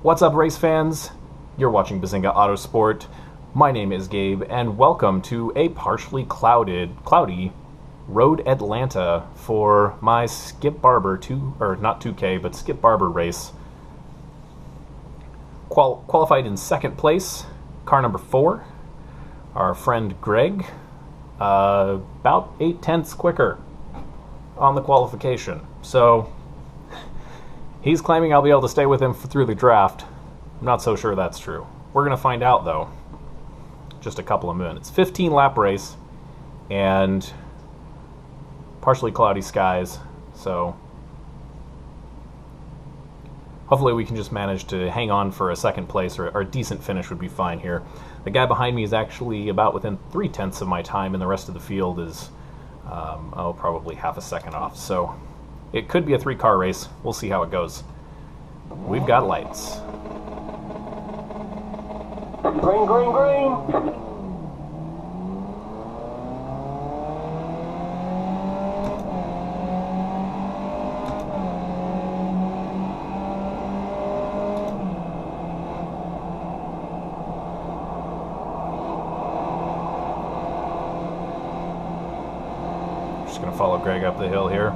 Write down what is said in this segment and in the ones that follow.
What's up, race fans? You're watching Bazinga Autosport. My name is Gabe, and welcome to a partially cloudy Road Atlanta for my Skip Barber not 2K, but Skip Barber race. Qualified in second place, car number 4. Our friend Greg, about 8/10ths quicker on the qualification. So he's claiming I'll be able to stay with him through the draft. I'm not so sure that's true. We're going to find out, though. Just a couple of minutes. 15-lap race and partially cloudy skies. So hopefully we can just manage to hang on for a second place, or a decent finish would be fine here. The guy behind me is actually about within 3/10ths of my time, and the rest of the field is probably half a second off. So it could be a 3-car race. We'll see how it goes. We've got lights. Green, green, green! Just going to follow Greg up the hill here.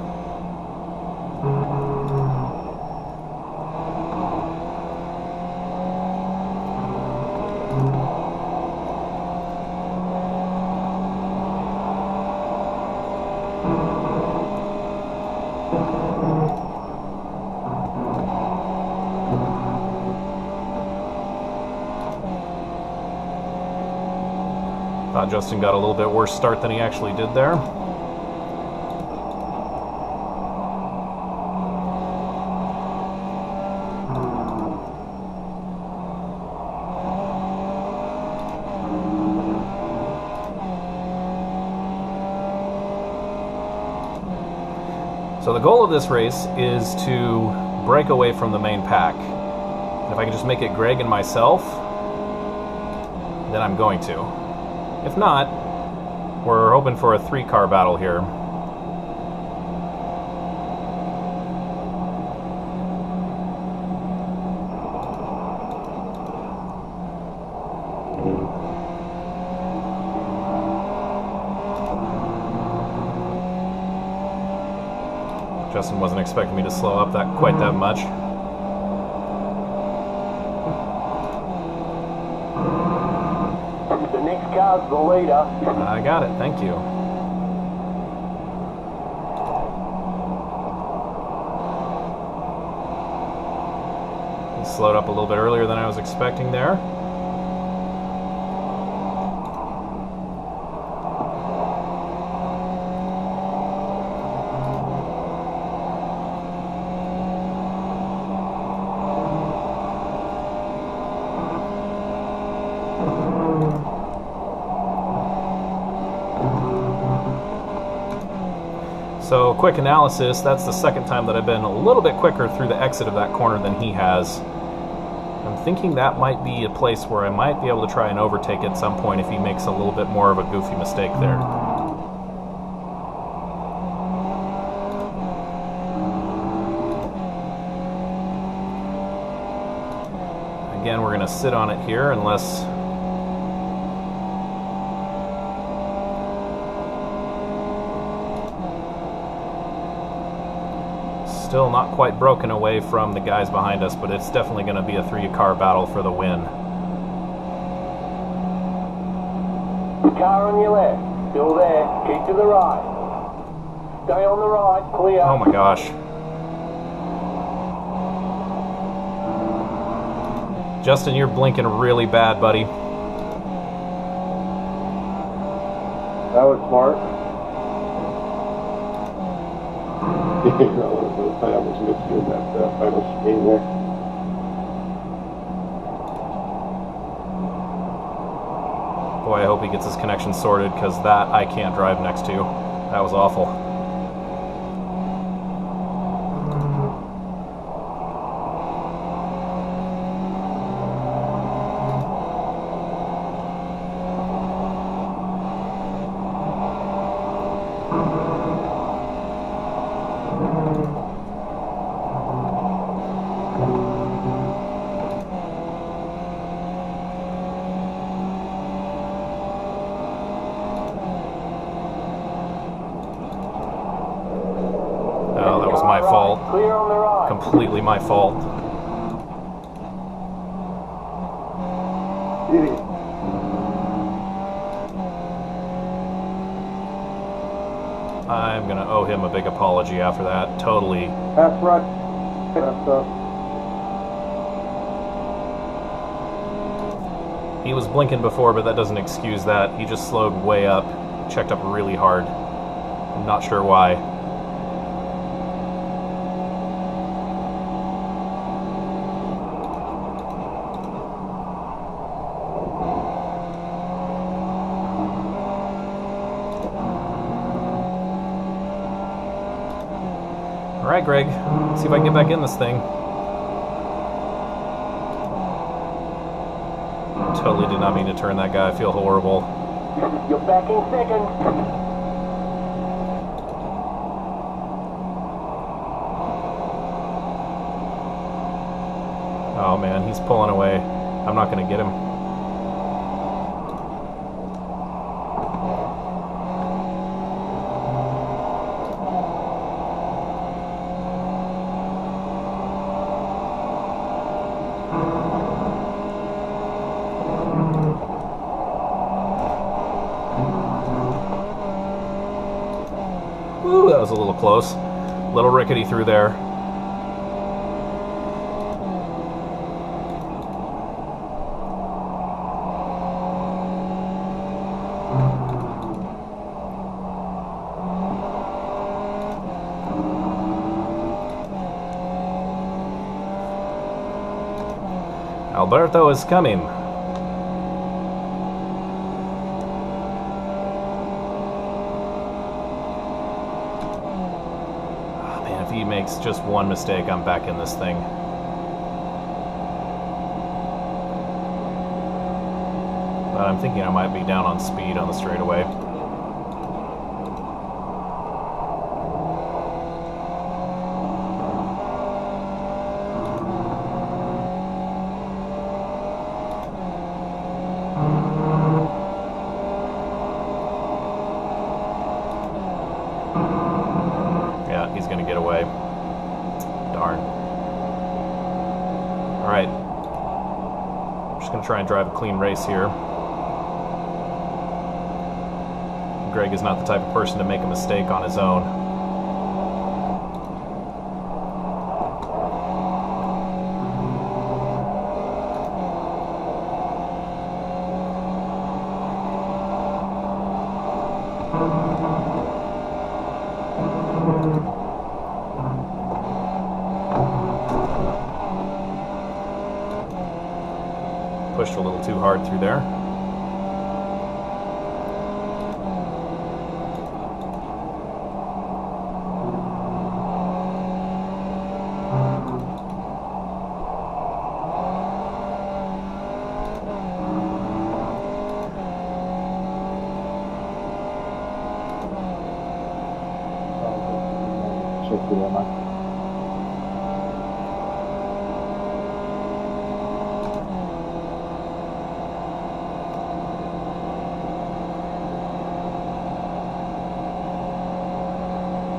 Thought Justin got a little bit worse start than he actually did there. So the goal of this race is to break away from the main pack. And if I can just make it Greg and myself, then I'm going to. If not, we're hoping for a 3-car battle here. Justin wasn't expecting me to slow up quite that much. The next car's the leader. I got it, thank you. He slowed up a little bit earlier than I was expecting there. So, quick analysis, that's the second time that I've been a little bit quicker through the exit of that corner than he has. I'm thinking that might be a place where I might be able to try and overtake at some point if he makes a little bit more of a goofy mistake there. Again, we're going to sit on it here unless... Still not quite broken away from the guys behind us, but it's definitely going to be a 3-car battle for the win. Car on your left, still there, keep to the right. Stay on the right, clear. Oh my gosh. Justin, you're blinking really bad, buddy. That was smart. I was missing that final screen there. Boy, I hope he gets his connection sorted, because that I can't drive next to. That was awful. completely my fault. Idiot. I'm gonna owe him a big apology after that. Totally. That's right. That's He was blinking before, but that doesn't excuse that. He just slowed way up, checked up really hard. I'm not sure why. Alright, Greg. Let's see if I can get back in this thing. Totally did not mean to turn that guy. I feel horrible. You're back in second. Oh man, he's pulling away. I'm not going to get him. Ooh, that was a little close. Little rickety through there. Alberto is coming. If he makes just one mistake, I'm back in this thing. But I'm thinking I might be down on speed on the straightaway. He's going to get away. Darn. Alright. I'm just going to try and drive a clean race here. Greg is not the type of person to make a mistake on his own. Pushed a little too hard through there.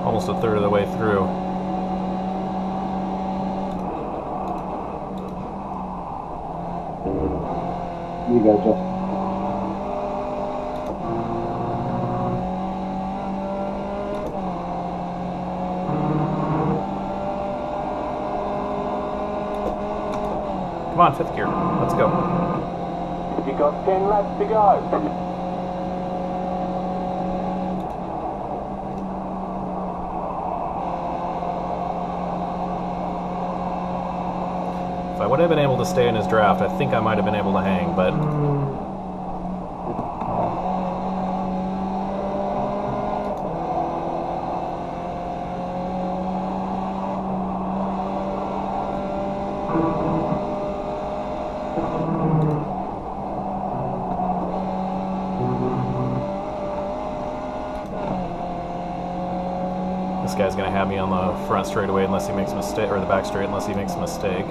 Almost a third of the way through. You go, Justin. Come on, fifth gear. Let's go. You got 10 laps to go. If I would have been able to stay in his draft, I think I might have been able to hang, but... This guy's going to have me on the front straightaway unless he makes a mistake, or the back straight unless he makes a mistake.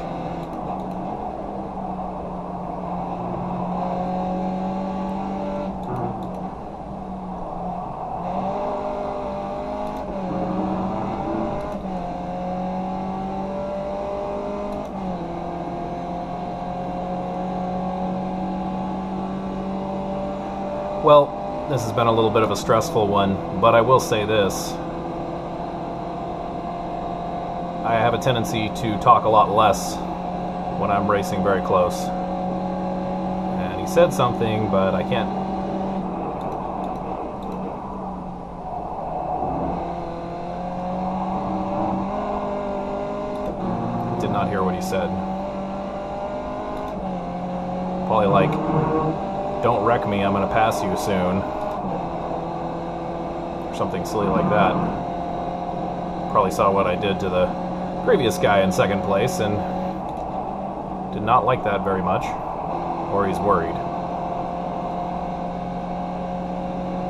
Well, this has been a little bit of a stressful one, but I will say this. I have a tendency to talk a lot less when I'm racing very close. And he said something, but I can't. Did not hear what he said. Probably like, don't wreck me, I'm gonna pass you soon. Or something silly like that. Probably saw what I did to the previous guy in second place and did not like that very much. Or he's worried.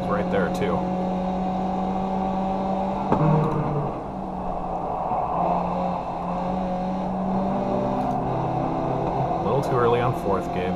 He's right there too. A little too early on fourth, Gabe.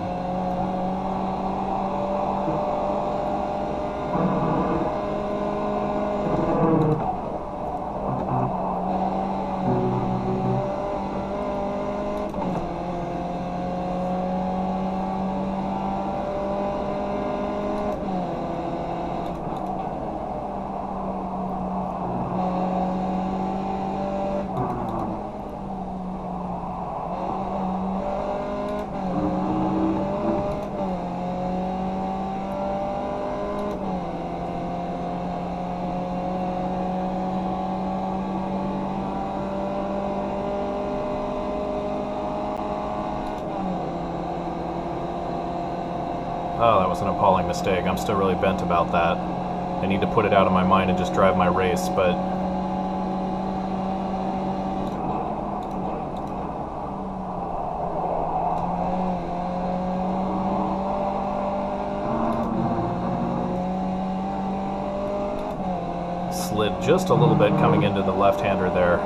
Oh, that was an appalling mistake. I'm still really bent about that. I need to put it out of my mind and just drive my race, but... slid just a little bit coming into the left-hander there.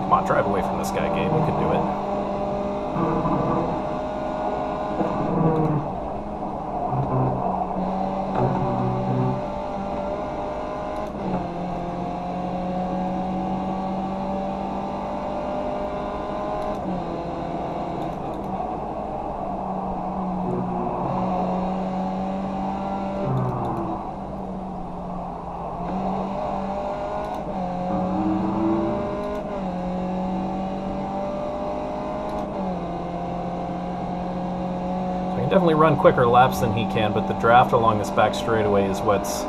Come on, drive away from this guy, Gabe. You can do it. Definitely run quicker laps than he can, but the draft along this back straightaway is what's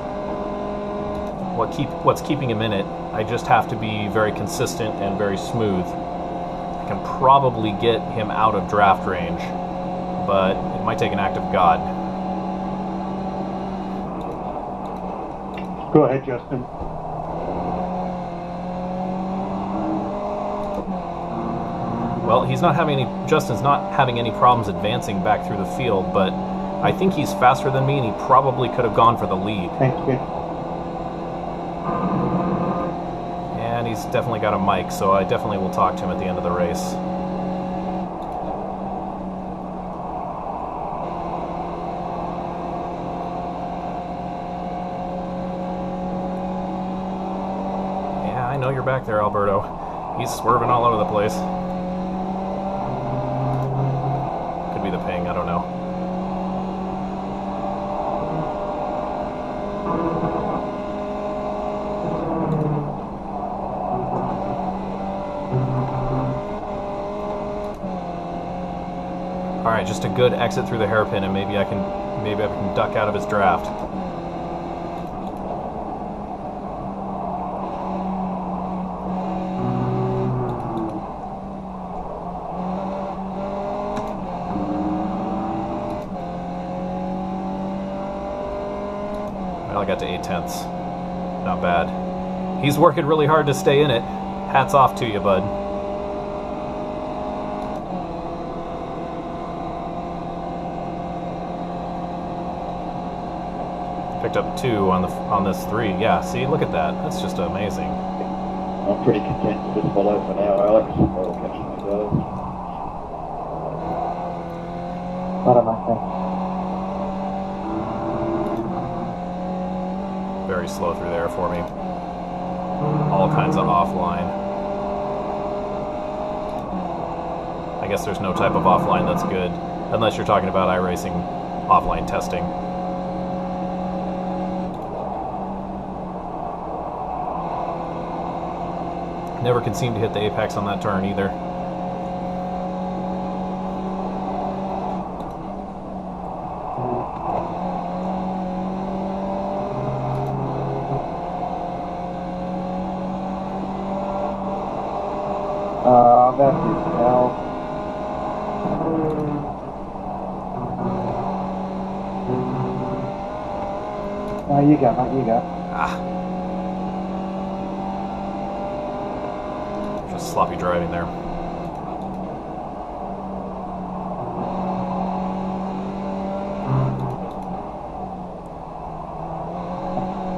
keeping him in it. I just have to be very consistent and very smooth. I can probably get him out of draft range, but it might take an act of God. Go ahead, Justin. Well, Justin's not having any problems advancing back through the field, but I think he's faster than me, and he probably could have gone for the lead. Thank you. And he's definitely got a mic, so I definitely will talk to him at the end of the race. Yeah, I know you're back there, Alberto. He's swerving all over the place. Be the ping, I don't know. All right, just a good exit through the hairpin, and maybe I can duck out of his draft. I got to 8/10. Not bad. He's working really hard to stay in it. Hats off to you, bud. Picked up 2 on this 3. Yeah, see, look at that. That's just amazing. I'm pretty content to just follow for now, Alex. I'll catch you guys. What am I saying? Very slow through there for me. All kinds of offline. I guess there's no type of offline that's good, unless you're talking about iRacing offline testing. Never can seem to hit the apex on that turn either. That's it now. No, you go, mate, you go. Just sloppy driving there.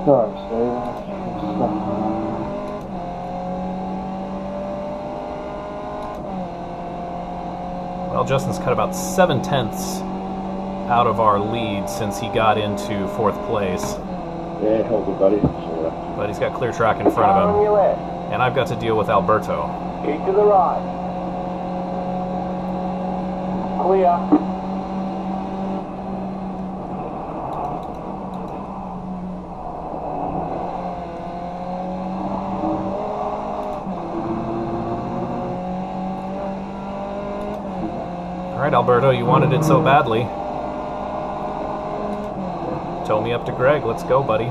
Sorry, Steve. Well, Justin's cut about 7/10 out of our lead since he got into 4th place. Yeah, hold good, buddy. But he's got clear track in front Car of on him. your left. And I've got to deal with Alberto. Keep to the right. Clear. Alright, Alberto, you wanted it so badly. Tow me up to Greg. Let's go, buddy.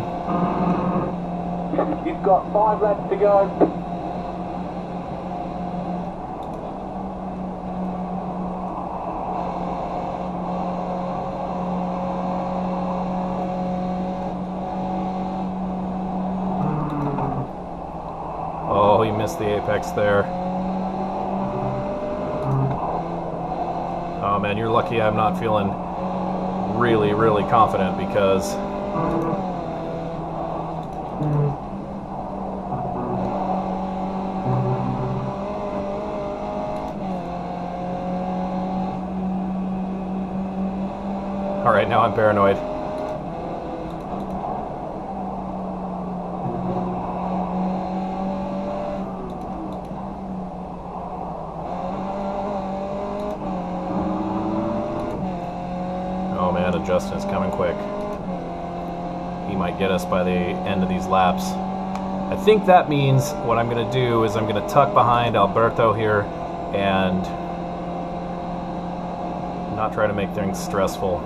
You've got 5 laps to go. Oh, he missed the apex there. Oh man, you're lucky I'm not feeling really, really confident because alright, now I'm paranoid. Oh man, and Justin's coming quick. He might get us by the end of these laps. I think that means what I'm going to do is I'm going to tuck behind Alberto here and not try to make things stressful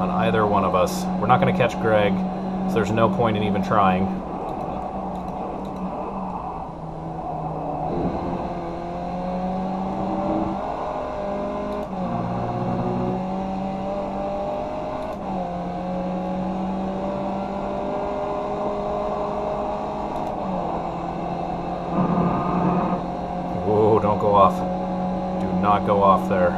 on either one of us. We're not going to catch Greg, so there's no point in even trying. Whoa, don't go off. Do not go off there.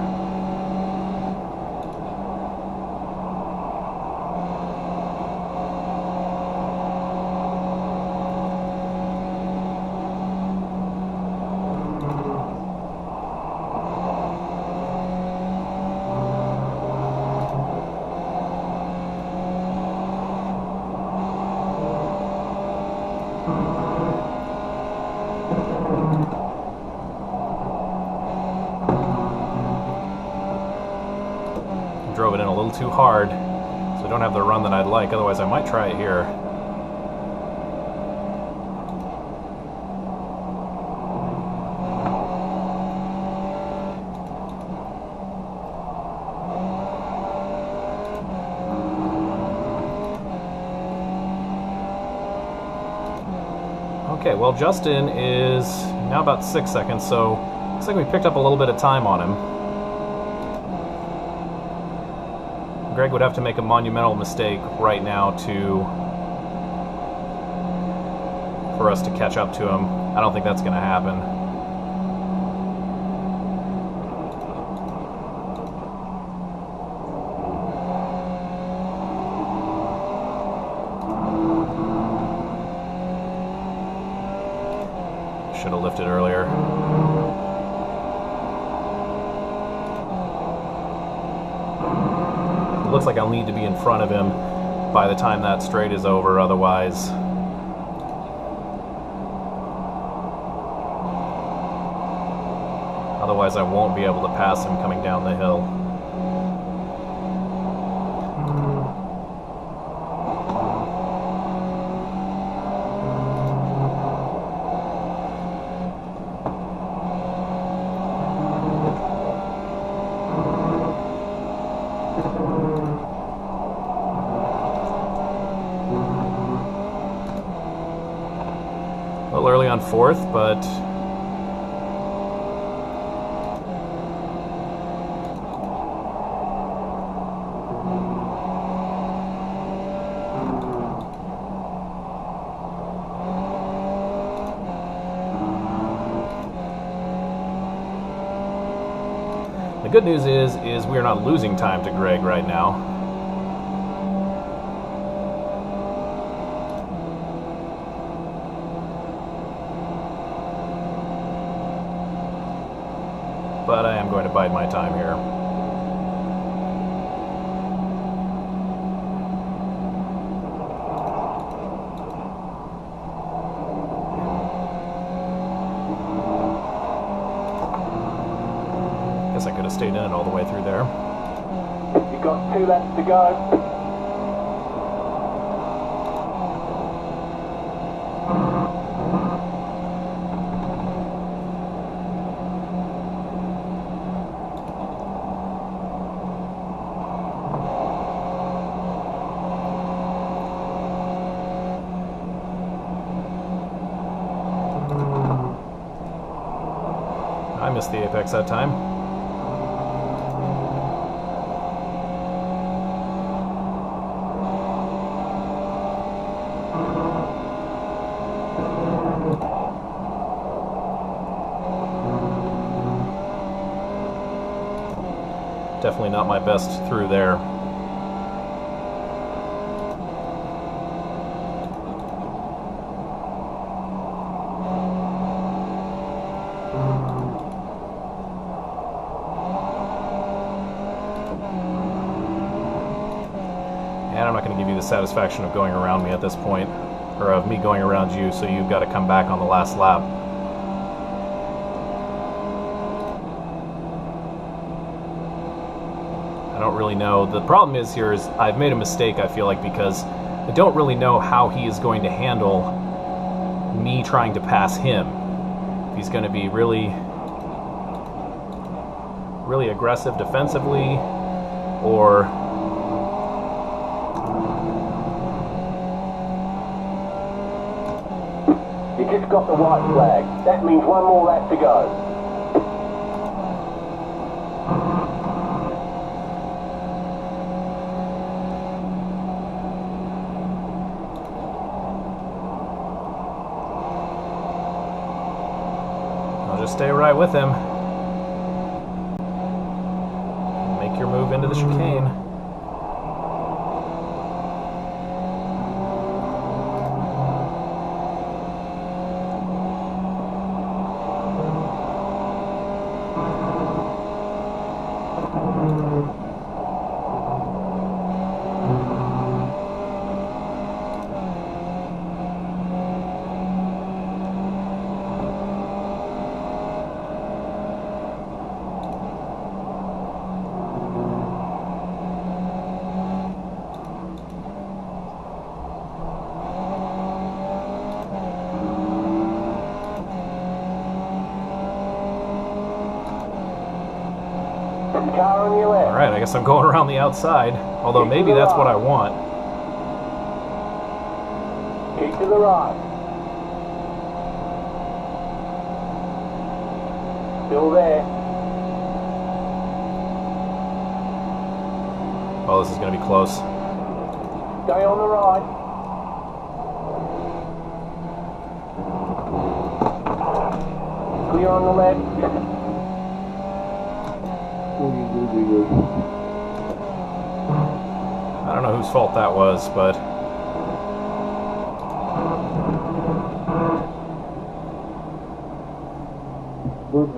Drove it in a little too hard, so I don't have the run that I'd like. Otherwise, I might try it here. Okay, well, Justin is now about 6 seconds, so looks like we picked up a little bit of time on him. Greg would have to make a monumental mistake right now for us to catch up to him. I don't think that's going to happen. lifted earlier. It looks like I'll need to be in front of him by the time that straight is over, otherwise I won't be able to pass him coming down the hill. A little early on fourth, but the good news is we are not losing time to Greg right now. But I am going to bide my time here. Guess I could have stayed in it all the way through there. You've got 2 laps to go. I missed the apex that time. Definitely not my best through there. And I'm not going to give you the satisfaction of going around me at this point, or of me going around you, so you've got to come back on the last lap. I don't really know. The problem is here is I've made a mistake, I feel like, because I don't really know how he is going to handle me trying to pass him. If he's going to be really aggressive defensively, or You just got the white flag. That means 1 more lap to go. I'll just stay right with him. Make your move into the chicane. Car on your left. Alright, I guess I'm going around the outside. Although maybe that's what I want. Keep to the right. Still there. Oh, this is going to be close. Stay on the right. Clear on the left. I don't know whose fault that was, but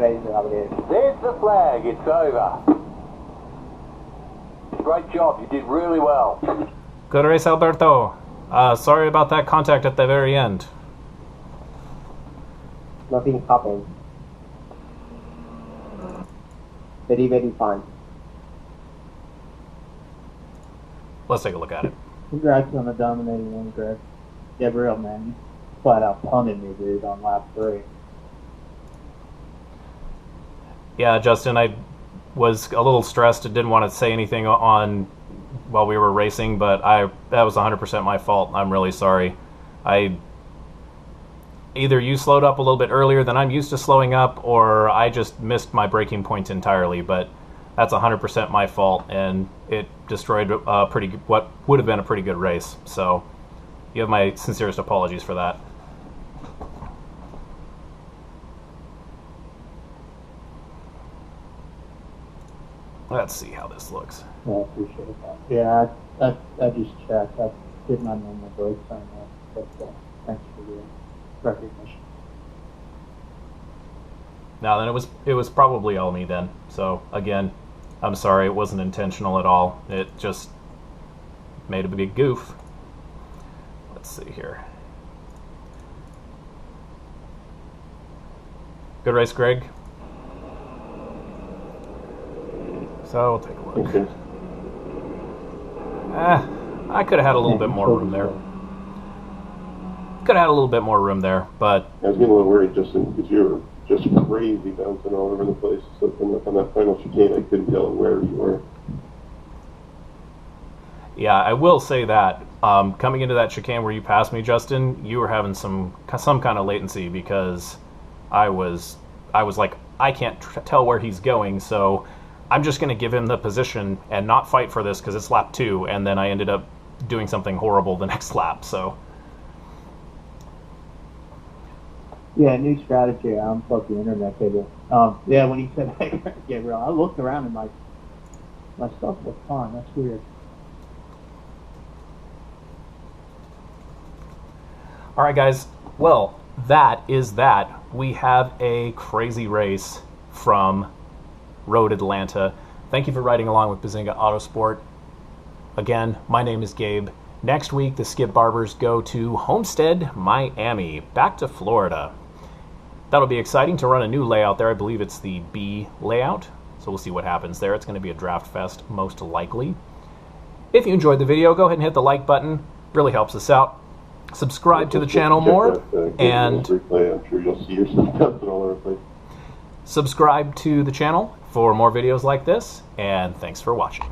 Vaser over there. There's the flag. It's over. Great job. You did really well. Good race, Alberto. Sorry about that contact at the very end. Nothing happened. Very, very fine. Let's take a look at it. Congrats on the dominating win, Greg. Gabriel, man, you flat out punted me, dude, on lap 3. Yeah, Justin, I was a little stressed and didn't want to say anything on while we were racing, but that was 100% my fault. I'm really sorry. Either you slowed up a little bit earlier than I'm used to slowing up, or I just missed my braking point entirely, but that's 100% my fault, and it destroyed what would have been a pretty good race. So you have my sincerest apologies for that. Let's see how this looks. I appreciate that. Yeah, I just checked. I did my normal brakes on that, but thanks for the recognition. Now then, it was probably all me then. So again, I'm sorry, it wasn't intentional at all. It just made a big goof. Let's see here. Good race, Greg. So we'll take a look. Okay. I could have had a little bit more room there. Could have had a little bit more room there, but I was getting a little worried, Justin, because you were just crazy bouncing all over the place. So on that final chicane, I couldn't tell where you were. yeah, I will say that coming into that chicane where you passed me, Justin, you were having some kind of latency, because I was like, I can't tell where he's going, so I'm just going to give him the position and not fight for this because it's lap 2, and then I ended up doing something horrible the next lap. So Yeah, new strategy. I unplugged the internet cable. Yeah, when he said that, Gabriel, I looked around and my stuff was fine. That's weird. all right, guys. Well, that is that. We have a crazy race from Road Atlanta. Thank you for riding along with Bazinga Autosport. Again, my name is Gabe. Next week, the Skip Barbers go to Homestead, Miami, back to Florida. That'll be exciting to run a new layout there. I believe it's the B layout, so we'll see what happens there. It's going to be a draft fest, most likely. If you enjoyed the video, go ahead and hit the like button. Really helps us out. Subscribe to the channel more, and replay. I'm sure you'll see yourself bouncing all over the place. subscribe to the channel for more videos like this, and thanks for watching.